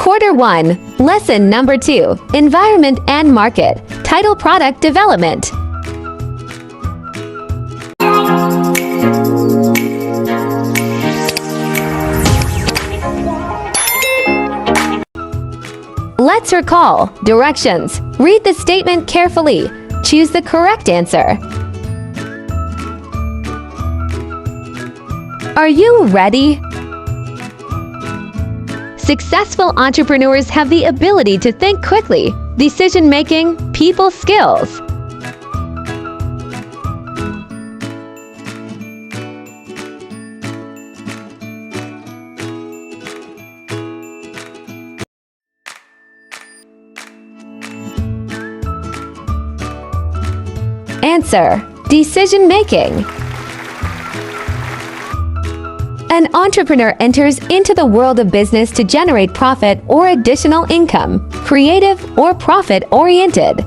Quarter 1, Lesson Number 2, Environment and Market. Title: Product Development. Let's recall. Directions. Read the statement carefully. Choose the correct answer. Are you ready? Successful entrepreneurs have the ability to think quickly, decision-making, people skills. Answer: decision-making. An entrepreneur enters into the world of business to generate profit or additional income, creative or profit-oriented.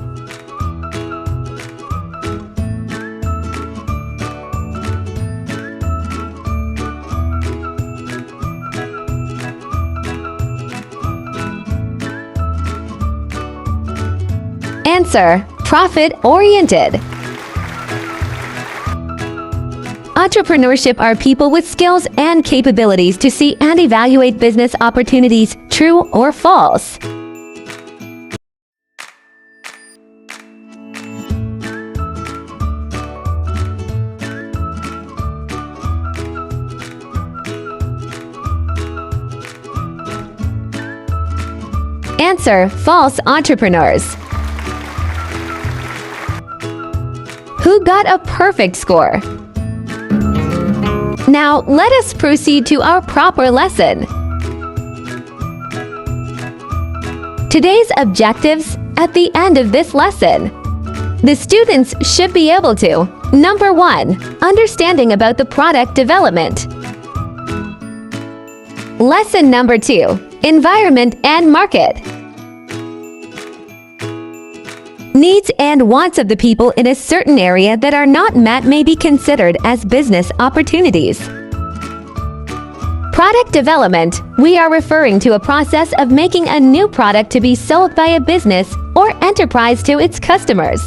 Answer: profit-oriented. Entrepreneurship are people with skills and capabilities to see and evaluate business opportunities, true or false. Answer: false entrepreneurs. Who got a perfect score? Now, let us proceed to our proper lesson. Today's objectives at the end of this lesson. The students should be able to: Number 1, understanding about the product development. Lesson number 2, environment and market. Needs and wants of the people in a certain area that are not met may be considered as business opportunities. Product development. We are referring to a process of making a new product to be sold by a business or enterprise to its customers.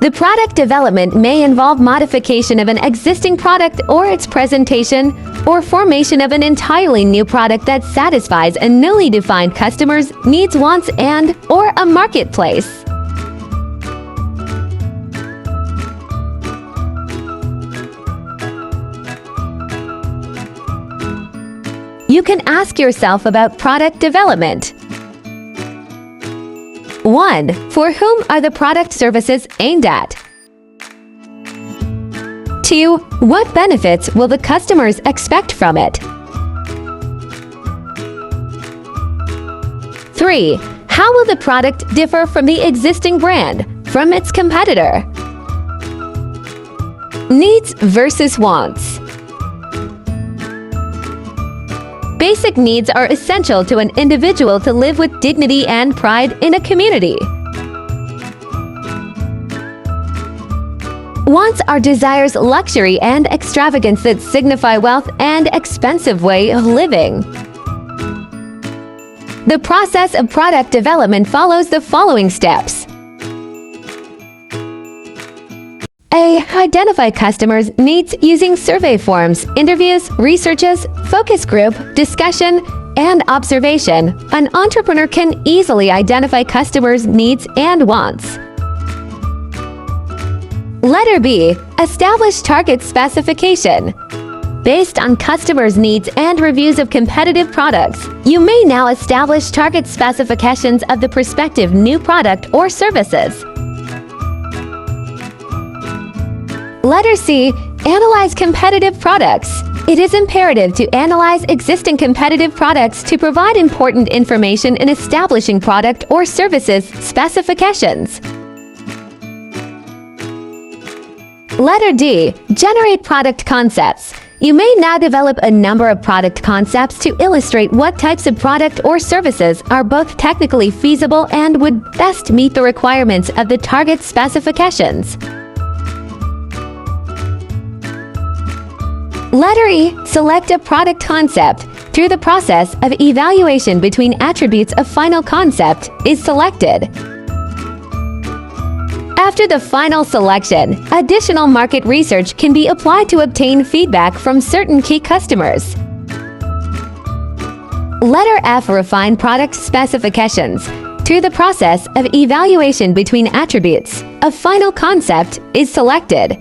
The product development may involve modification of an existing product or its presentation, or formation of an entirely new product that satisfies a newly defined customer's needs, wants, and/or a marketplace. You can ask yourself about product development. 1. For whom are the product services aimed at? 2. What benefits will the customers expect from it? 3. How will the product differ from the existing brand, from its competitor? Needs versus wants. Basic needs are essential to an individual to live with dignity and pride in a community. Wants are desires, luxury, and extravagance that signify wealth and expensive way of living. The process of product development follows the following steps. A. Identify customers' needs using survey forms, interviews, researches, focus group, discussion, and observation. An entrepreneur can easily identify customers' needs and wants. Letter B. Establish target specification. Based on customers' needs and reviews of competitive products, you may now establish target specifications of the prospective new product or services. Letter C. Analyze competitive products. It is imperative to analyze existing competitive products to provide important information in establishing product or services specifications. Letter D. Generate product concepts. You may now develop a number of product concepts to illustrate what types of product or services are both technically feasible and would best meet the requirements of the target specifications. Letter E. Select a product concept. Through the process of evaluation between attributes, a final concept is selected. After the final selection, additional market research can be applied to obtain feedback from certain key customers. Letter F. Refine product specifications. Through the process of evaluation between attributes, a final concept is selected.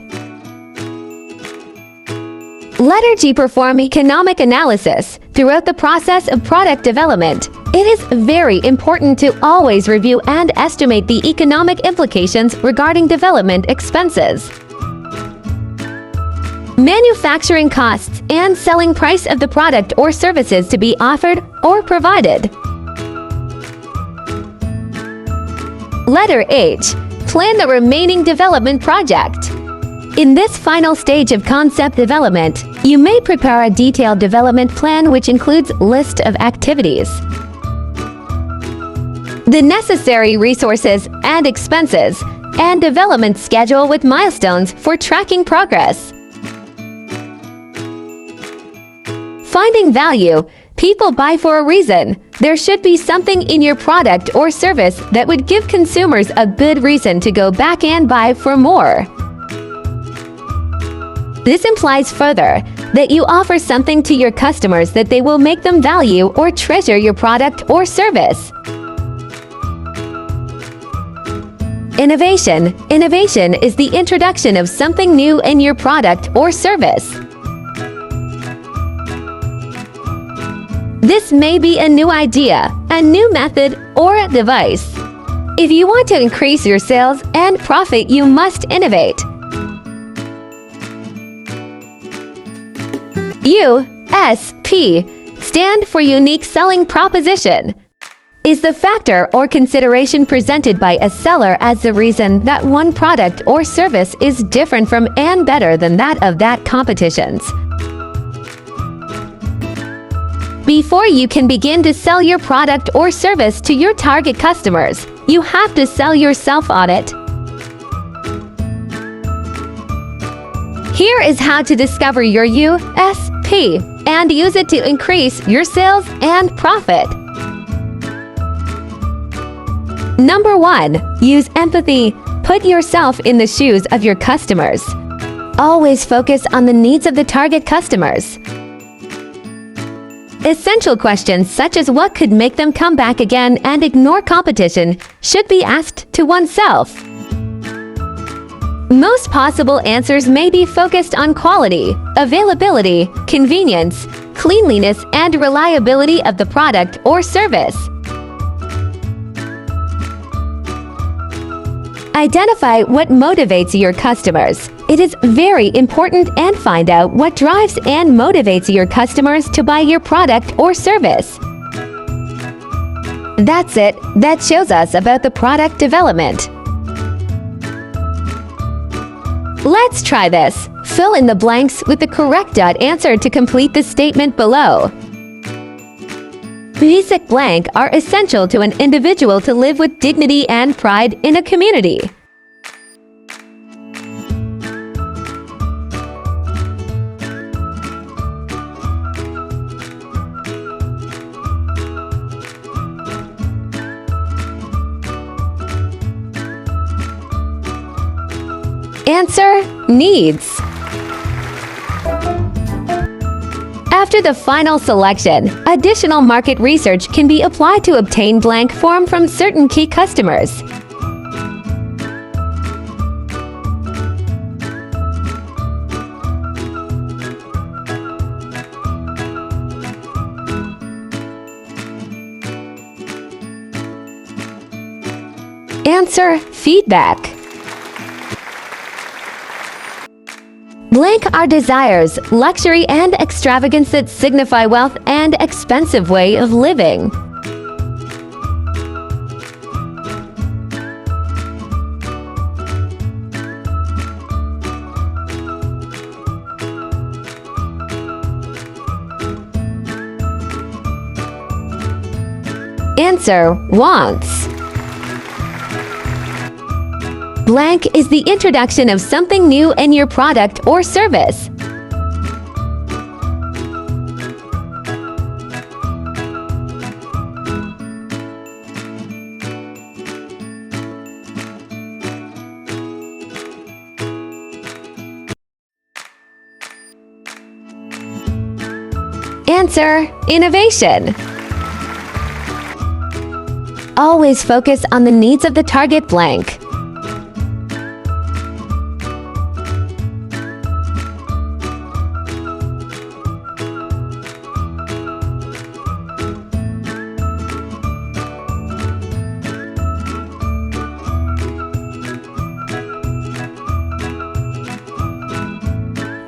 Letter G. Perform economic analysis. Throughout the process of product development, it is very important to always review and estimate the economic implications regarding development expenses, manufacturing costs, and selling price of the product or services to be offered or provided. Letter H. Plan the remaining development project. In this final stage of concept development, you may prepare a detailed development plan which includes a list of activities, the necessary resources and expenses, and development schedule with milestones for tracking progress. Finding value. People buy for a reason. There should be something in your product or service that would give consumers a good reason to go back and buy for more. This implies further that you offer something to your customers that they will make them value or treasure your product or service. Innovation. Innovation is the introduction of something new in your product or service. This may be a new idea, a new method, or a device. If you want to increase your sales and profit, you must innovate. USP stand for unique selling proposition. Is the factor or consideration presented by a seller as the reason that one product or service is different from and better than that of that competition's. Before you can begin to sell your product or service to your target customers, you have to sell yourself on it. Here is how to discover your USP and use it to increase your sales and profit. Number 1. Use empathy. Put yourself in the shoes of your customers. Always focus on the needs of the target customers. Essential questions such as what could make them come back again and ignore competition should be asked to oneself. Most possible answers may be focused on quality, availability, convenience, cleanliness, and reliability of the product or service. Identify what motivates your customers. It is very important and find out what drives and motivates your customers to buy your product or service. That's it. That shows us about the product development. Let's try this. Fill in the blanks with the correct answer to complete the statement below. Basic blank are essential to an individual to live with dignity and pride in a community. Answer: needs. After the final selection, additional market research can be applied to obtain blank form from certain key customers. Answer: feedback. Blank are desires, luxury, and extravagance that signify wealth and expensive way of living. Answer: wants. Blank is the introduction of something new in your product or service. Answer: innovation. Always focus on the needs of the target blank.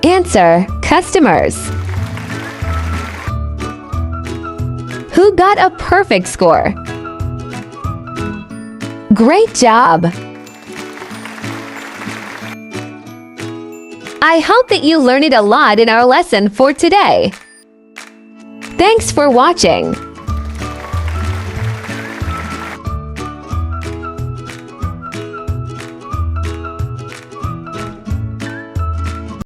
Answer: customers. Who got a perfect score? Great job! I hope that you learned a lot in our lesson for today. Thanks for watching.